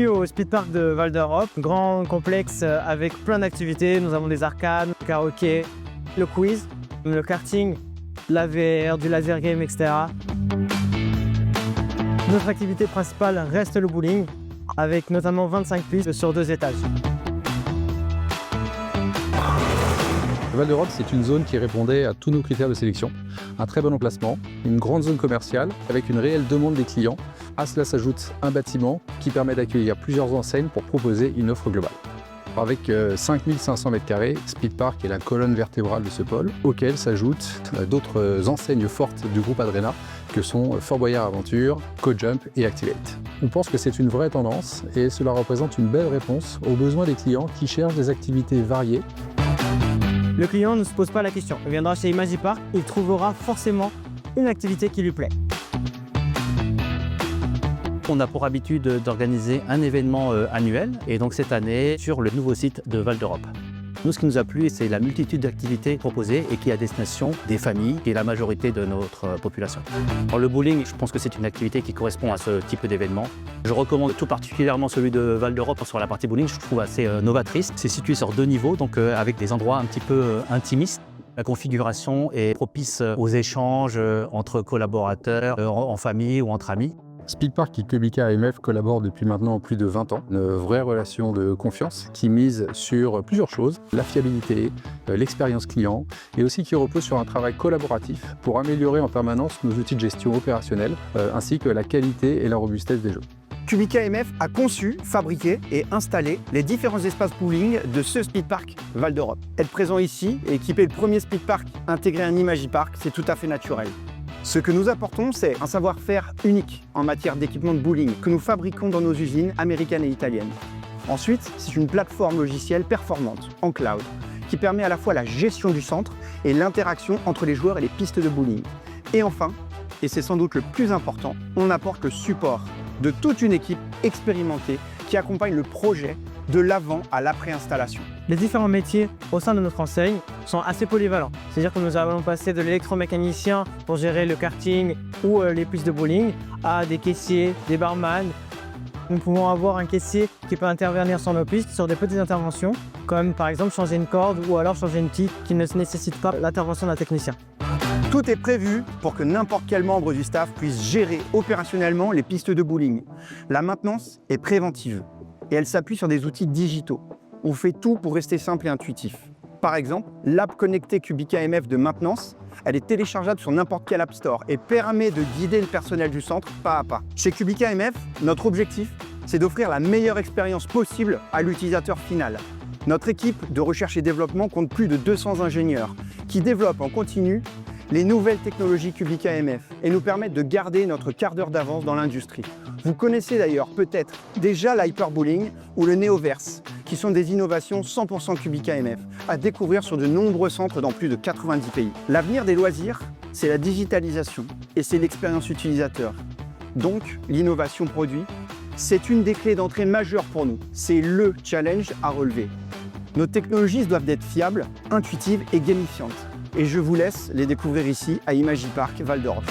Bienvenue au Speed Park de Val d'Europe, grand complexe avec plein d'activités. Nous avons des arcades, le karaoké, le quiz, le karting, la VR, du laser game, etc. Notre activité principale reste le bowling, avec notamment 25 pistes sur 2 étages. Val d'Europe, c'est une zone qui répondait à tous nos critères de sélection. Un très bon emplacement, une grande zone commerciale avec une réelle demande des clients. À cela s'ajoute un bâtiment qui permet d'accueillir plusieurs enseignes pour proposer une offre globale. Avec 5500 m², Speed Park est la colonne vertébrale de ce pôle, auquel s'ajoutent d'autres enseignes fortes du groupe Adrena, que sont Fort Boyard Aventure, CoJump et Activate. On pense que c'est une vraie tendance et cela représente une belle réponse aux besoins des clients qui cherchent des activités variées. Le client ne se pose pas la question. Il viendra chez Imagipark, il trouvera forcément une activité qui lui plaît. On a pour habitude d'organiser un événement annuel, et donc cette année sur le nouveau site de Val d'Europe. Nous, ce qui nous a plu, c'est la multitude d'activités proposées et qui est à destination des familles, qui est la majorité de notre population. Alors, le bowling, je pense que c'est une activité qui correspond à ce type d'événement. Je recommande tout particulièrement celui de Val d'Europe sur la partie bowling, je trouve assez novatrice. C'est situé sur 2 niveaux, donc avec des endroits un petit peu intimistes. La configuration est propice aux échanges entre collaborateurs, en famille ou entre amis. Speed Park et Cubica AMF collaborent depuis maintenant plus de 20 ans. Une vraie relation de confiance qui mise sur plusieurs choses, la fiabilité, l'expérience client et aussi qui repose sur un travail collaboratif pour améliorer en permanence nos outils de gestion opérationnelle ainsi que la qualité et la robustesse des jeux. Cubica AMF a conçu, fabriqué et installé les différents espaces bowling de ce Speed Park Val d'Europe. Être présent ici et équiper le premier Speed Park intégré à un Imagipark, c'est tout à fait naturel. Ce que nous apportons, c'est un savoir-faire unique en matière d'équipement de bowling que nous fabriquons dans nos usines américaines et italiennes. Ensuite, c'est une plateforme logicielle performante en cloud qui permet à la fois la gestion du centre et l'interaction entre les joueurs et les pistes de bowling. Et enfin, et c'est sans doute le plus important, on apporte le support de toute une équipe expérimentée qui accompagne le projet de l'avant à l'après-installation. Les différents métiers au sein de notre enseigne sont assez polyvalents. C'est-à-dire que nous allons passer de l'électromécanicien pour gérer le karting ou les pistes de bowling à des caissiers, des barman. Nous pouvons avoir un caissier qui peut intervenir sur nos pistes sur des petites interventions, comme par exemple changer une corde ou alors changer une quille qui ne nécessite pas l'intervention d'un technicien. Tout est prévu pour que n'importe quel membre du staff puisse gérer opérationnellement les pistes de bowling. La maintenance est préventive et elle s'appuie sur des outils digitaux. On fait tout pour rester simple et intuitif. Par exemple, l'app connectée Cubica AMF de maintenance, elle est téléchargeable sur n'importe quel App Store et permet de guider le personnel du centre pas à pas. Chez Cubica AMF, notre objectif, c'est d'offrir la meilleure expérience possible à l'utilisateur final. Notre équipe de recherche et développement compte plus de 200 ingénieurs qui développent en continu les nouvelles technologies Cubica AMF et nous permettent de garder notre quart d'heure d'avance dans l'industrie. Vous connaissez d'ailleurs peut-être déjà l'Hyperbowling ou le Neoverse, qui sont des innovations 100% Cubica AMF, à découvrir sur de nombreux centres dans plus de 90 pays. L'avenir des loisirs, c'est la digitalisation et c'est l'expérience utilisateur. Donc, l'innovation produit, c'est une des clés d'entrée majeures pour nous. C'est le challenge à relever. Nos technologies doivent être fiables, intuitives et gamifiantes. Et je vous laisse les découvrir ici à Imagipark Val d'Europe.